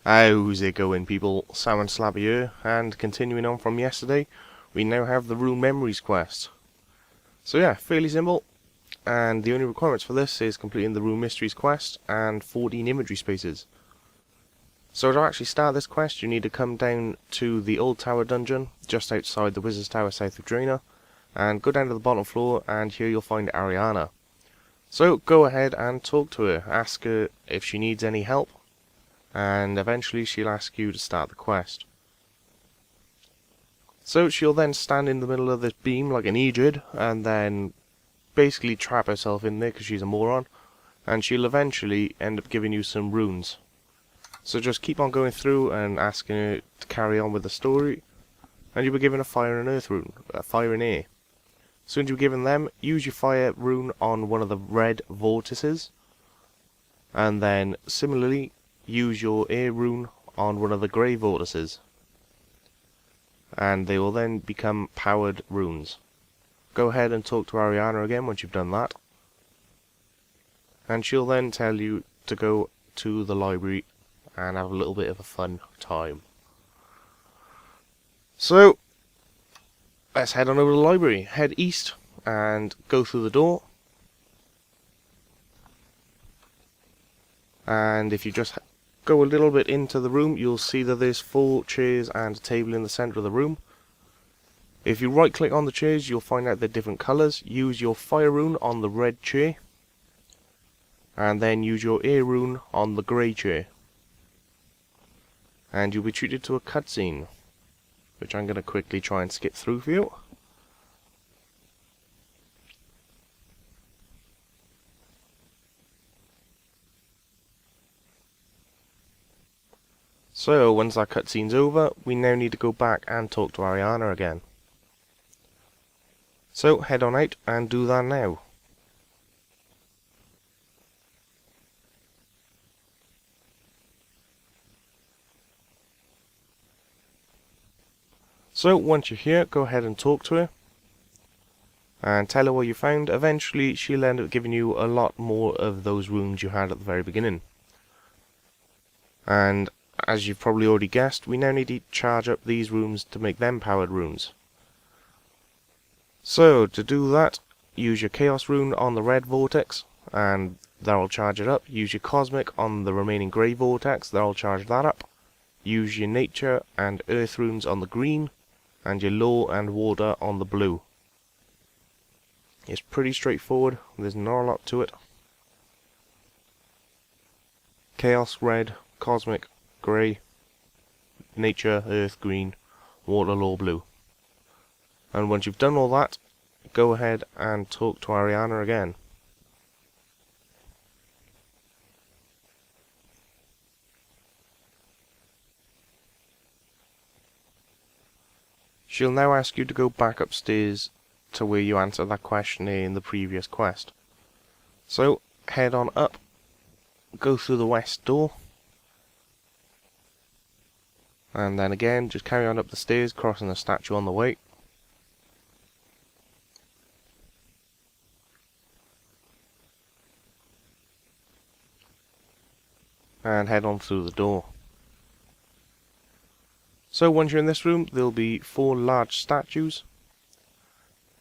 How's it going, people? Sam and Slappy here, and continuing on from yesterday, we now have the Rune Memories quest. So yeah, fairly simple, and the only requirements for this is completing the Rune Mysteries quest and 14 imagery spaces. So to actually start this quest, you need to come down to the Old Tower dungeon, just outside the Wizard's Tower south of Draenor, and go down to the bottom floor, and here you'll find Ariana. So go ahead and talk to her, ask her if she needs any help, and eventually she'll ask you to start the quest. So she'll then stand in the middle of this beam like an Aegid, and then basically trap herself in there because she's a moron, and she'll eventually end up giving you some runes. So just keep on going through and asking her to carry on with the story, and you'll be given a fire and earth rune, a fire and air. As soon as you're given them, use your fire rune on one of the red vortices, and then similarly use your air rune on one of the grey vortices, and they will then become powered runes. Go ahead and talk to Ariana again once you've done that, and she'll then tell you to go to the library and have a little bit of a fun time. So let's head on over to the library. Head east and go through the door, and if you just go a little bit into the room, you'll see that there's 4 chairs and a table in the centre of the room. If you right click on the chairs, you'll find out they're different colours. Use your fire rune on the red chair, and then use your air rune on the grey chair, and you'll be treated to a cutscene, which I'm going to quickly try and skip through for you. So once that cutscene's over, we now need to go back and talk to Ariana again. So head on out and do that now. So once you're here, go ahead and talk to her and tell her what you found. Eventually she'll end up giving you a lot more of those runes you had at the very beginning. And as you've probably already guessed, we now need to charge up these runes to make them powered runes. So to do that, use your chaos rune on the red vortex, and that'll charge it up. Use your cosmic on the remaining grey vortex, that'll charge that up. Use your nature and earth runes on the green, and your law and water on the blue. It's pretty straightforward, there's not a lot to it. Chaos red, cosmic grey, nature earth green, water law blue. And once you've done all that, go ahead and talk to Ariana again. She'll now ask you to go back upstairs to where you answered that questionnaire in the previous quest. So head on up, go through the west door, and then again just carry on up the stairs, crossing the statue on the way. And head on through the door. So once you're in this room, there'll be 4 large statues,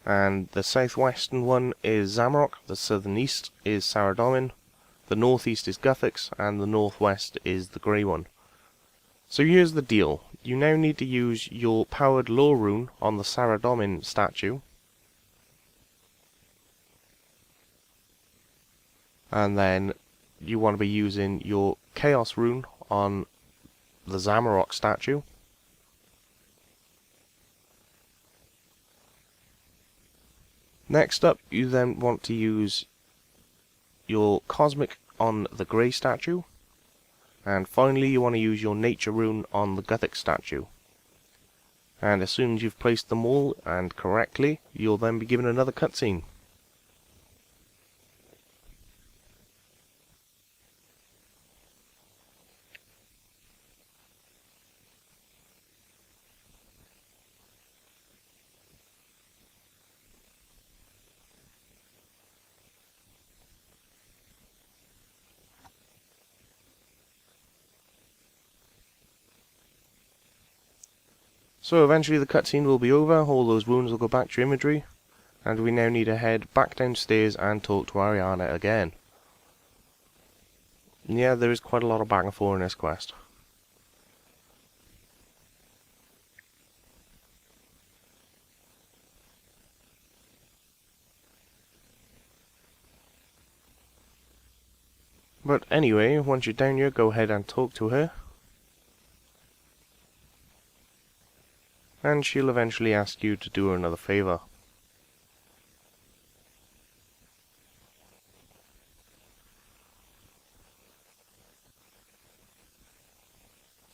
and the southwestern one is Zamrock, the southern east is Saradomin, the northeast is Guthix, and the northwest is the grey one. So here's the deal. You now need to use your powered law rune on the Saradomin statue, and then you want to be using your chaos rune on the Zamarok statue. Next up, you then want to use your cosmic on the grey statue, and finally you want to use your nature rune on the Guthix statue. And as soon as you've placed them all and correctly, you'll then be given another cutscene. So eventually the cutscene will be over, all those runes will go back to your inventory, and we now need to head back downstairs and talk to Ariana again. Yeah, there is quite a lot of back and forth in this quest. But anyway, once you're down here, go ahead and talk to her. And she'll eventually ask you to do her another favour.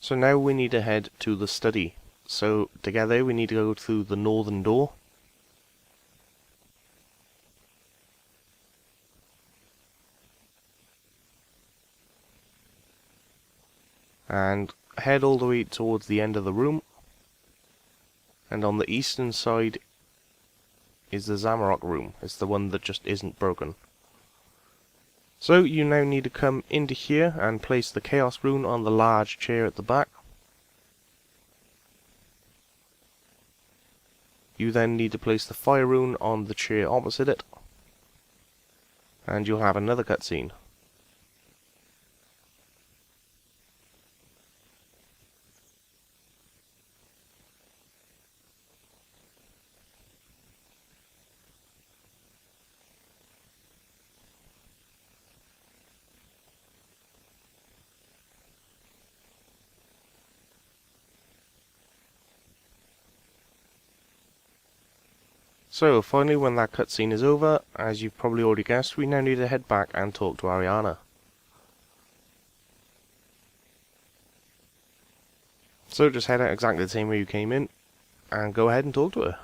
So now we need to head to the study. So together we need to go through the northern door. And head all the way towards the end of the room. And on the eastern side is the Zamarok room. It's the one that just isn't broken. So you now need to come into here and place the Chaos rune on the large chair at the back. You then need to place the Fire rune on the chair opposite it. And you'll have another cutscene. So, finally, when that cutscene is over, as you've probably already guessed, we now need to head back and talk to Ariana. So, just head out exactly the same way you came in, and go ahead and talk to her.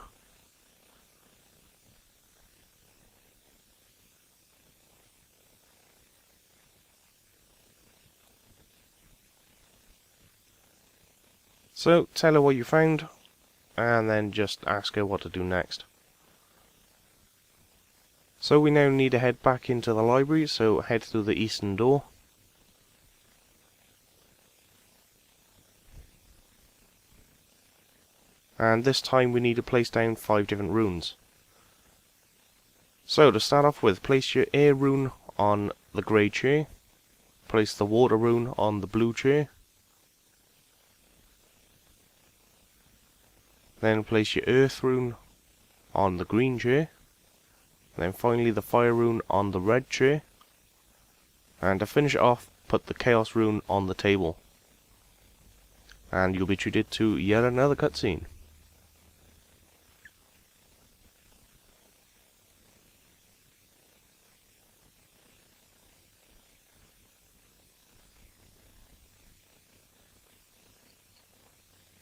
So, tell her what you found, and then just ask her what to do next. So we now need to head back into the library, so head through the eastern door. And this time we need to place down 5 different runes. So to start off with, place your air rune on the grey chair. Place the water rune on the blue chair. Then place your earth rune on the green chair. Then finally the fire rune on the red chair. And to finish it off, put the chaos rune on the table. And you'll be treated to yet another cutscene.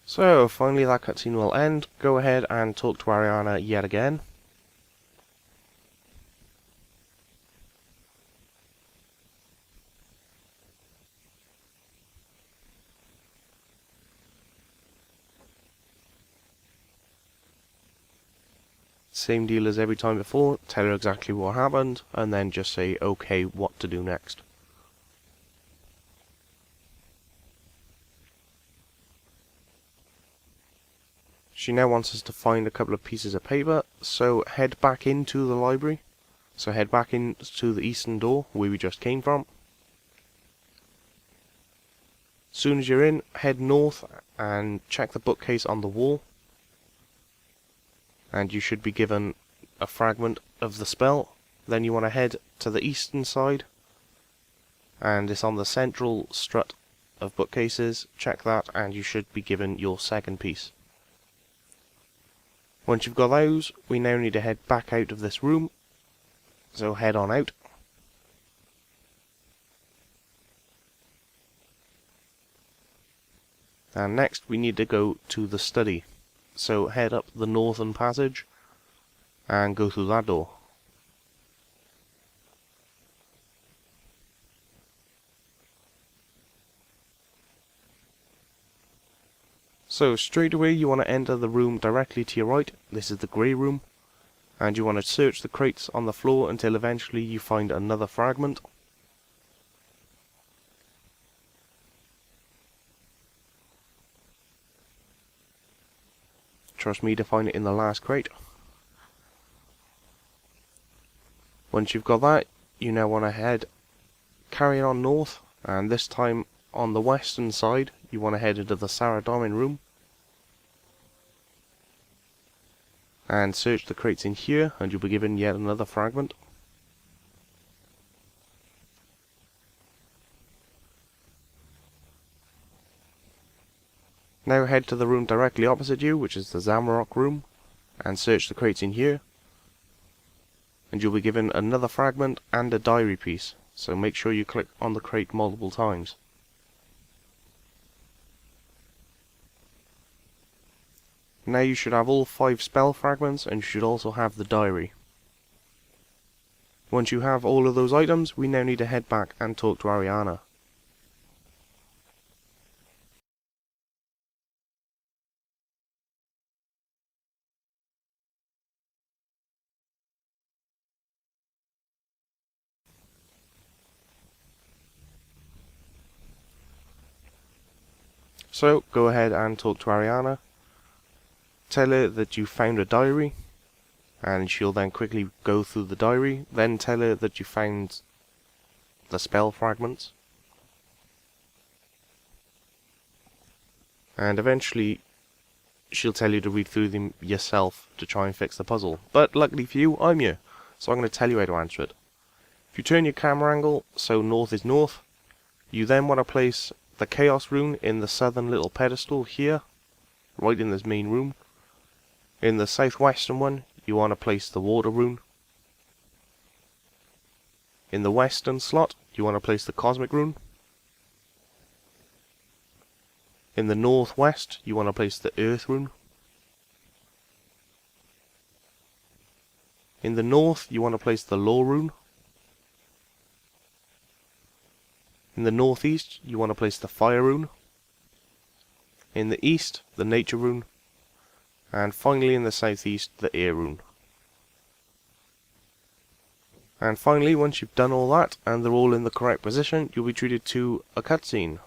So finally that cutscene will end. Go ahead and talk to Ariana yet again. Same deal as every time before, tell her exactly what happened, and then just say, okay, what to do next. She now wants us to find a couple of pieces of paper, so head back into the library. So head back into the eastern door, where we just came from. As soon as you're in, head north and check the bookcase on the wall. And you should be given a fragment of the spell. Then you want to head to the eastern side, and it's on the central strut of bookcases. Check that and you should be given your second piece. Once you've got those, we now need to head back out of this room, so head on out. And next we need to go to the study. So head up the northern passage and go through that door. So straight away you want to enter the room directly to your right. This is the grey room. And you want to search the crates on the floor until eventually you find another fragment. trust me to find it in the last crate. Once you've got that, you now want to head carrying on north, and this time on the western side you want to head into the Saradomin room and search the crates in here, and you'll be given yet another fragment. Now head to the room directly opposite you, which is the Zamarok room, and search the crates in here, and you'll be given another fragment and a diary piece, so make sure you click on the crate multiple times. Now you should have all 5 spell fragments, and you should also have the diary. Once you have all of those items, we now need to head back and talk to Ariana. So go ahead and talk to Ariana. Tell her that you found a diary, and she'll then quickly go through the diary. Then tell her that you found the spell fragments, and eventually she'll tell you to read through them yourself to try and fix the puzzle. But luckily for you, I'm here, so I'm going to tell you how to answer it. If you turn your camera angle so north is north, you then want to place the Chaos rune in the southern little pedestal here, right in this main room. In the southwestern one, you want to place the Water rune. In the western slot, you want to place the Cosmic rune. In the northwest, you want to place the Earth rune. In the north, you want to place the Law rune. In the northeast, you want to place the Fire rune. In the east, the Nature rune. And finally in the southeast, the Air rune. And finally, once you've done all that, and they're all in the correct position, you'll be treated to a cutscene.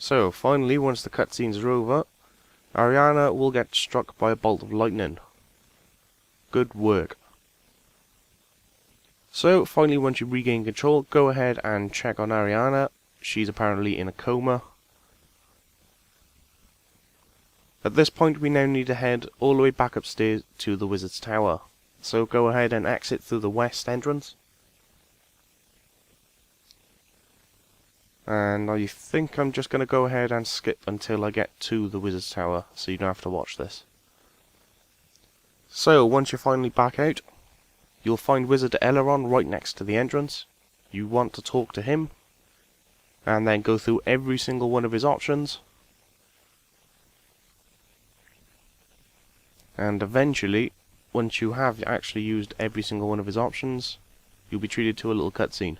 So, finally, once the cutscenes are over, Ariana will get struck by a bolt of lightning. Good work. So, finally, once you regain control, go ahead and check on Ariana. She's apparently in a coma. At this point, we now need to head all the way back upstairs to the Wizard's Tower. So, go ahead and exit through the west entrance. And I think I'm just going to go ahead and skip until I get to the Wizard's Tower, so you don't have to watch this. So, once you're finally back out, you'll find Wizard Elrond right next to the entrance. You want to talk to him, and then go through every single one of his options. And eventually, once you have actually used every single one of his options, you'll be treated to a little cutscene.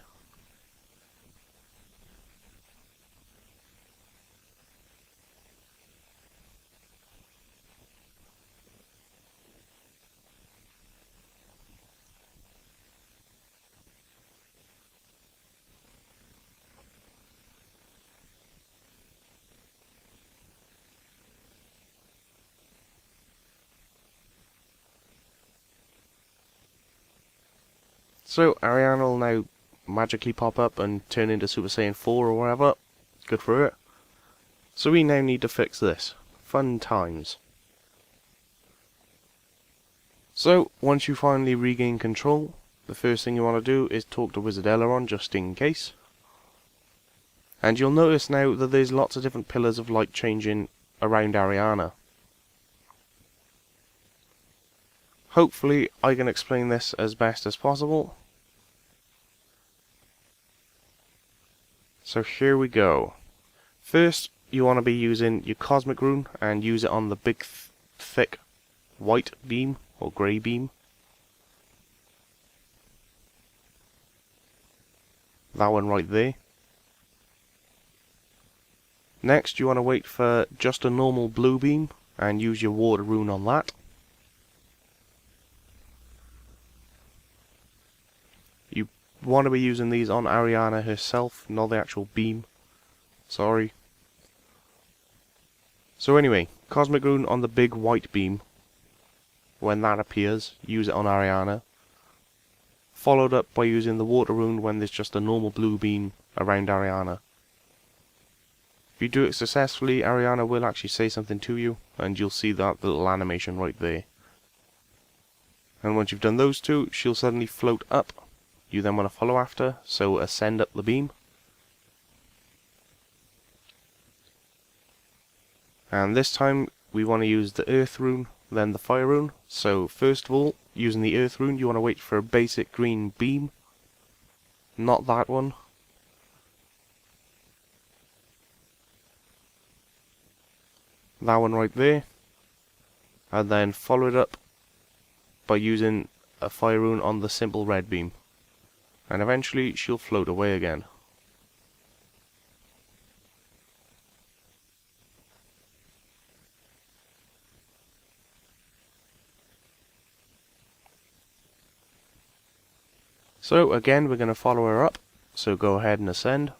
So, Ariana will now magically pop up and turn into Super Saiyan 4 or whatever. Good for her. So we now need to fix this. Fun times. So, once you finally regain control, the first thing you want to do is talk to Wizard Elrond just in case. And you'll notice now that there's lots of different pillars of light changing around Ariana. Hopefully I can explain this as best as possible. So here we go. First, you want to be using your Cosmic Rune and use it on the big thick white beam or grey beam. That one right there. Next, you want to wait for just a normal blue beam and use your water rune on that. You want to be using these on Ariana herself, not the actual beam. Sorry. So anyway, Cosmic Rune on the big white beam. When that appears, use it on Ariana. Followed up by using the water rune when there's just a normal blue beam around Ariana. If you do it successfully, Ariana will actually say something to you, and you'll see that little animation right there. And once you've done those two, she'll suddenly float up. You then want to follow after, so ascend up the beam. And this time, we want to use the earth rune, then the fire rune. So first of all, using the earth rune, you want to wait for a basic green beam. Not that one. That one right there. And then follow it up by using a fire rune on the simple red beam. And eventually she'll float away again. So again, we're going to follow her up, so go ahead and ascend.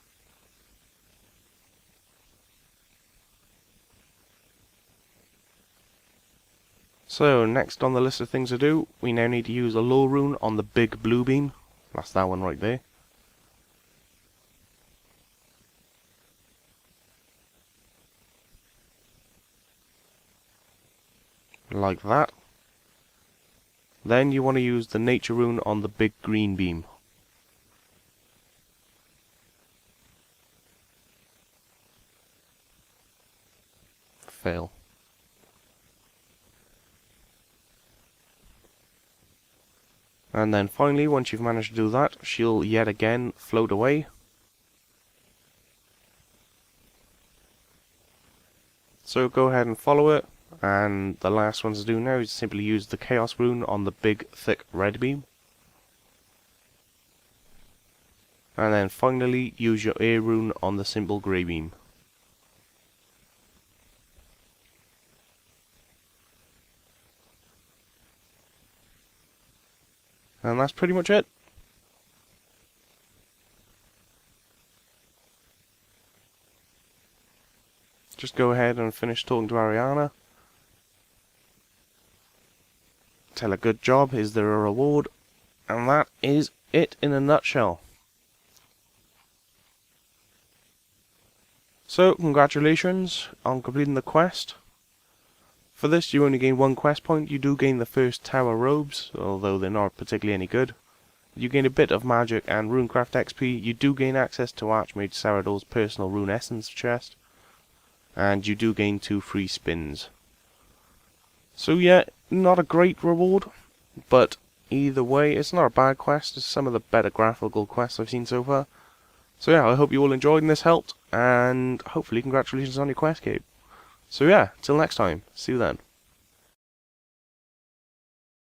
So next on the list of things to do, we now need to use a low rune on the big blue beam. That's that one right there. Like that. Then you want to use the nature rune on the big green beam. Fail. And then finally, once you've managed to do that, she'll yet again float away. So go ahead and follow it. And the last one to do now is simply use the Chaos Rune on the big, thick red beam. And then finally, use your Air Rune on the simple grey beam. And that's pretty much it. Just go ahead and finish talking to Ariana. Tell her good job, is there a reward? And that is it in a nutshell. So, congratulations on completing the quest. For this, you only gain 1 quest point. You do gain the first tower robes, although they're not particularly any good. You gain a bit of magic and runecraft XP. You do gain access to Archmage Sarador's personal rune essence chest. And you do gain 2 free spins. So yeah, not a great reward, but either way, it's not a bad quest. It's some of the better graphical quests I've seen so far. So yeah, I hope you all enjoyed and this helped, and hopefully congratulations on your quest, Cape. So yeah, till next time, see you then.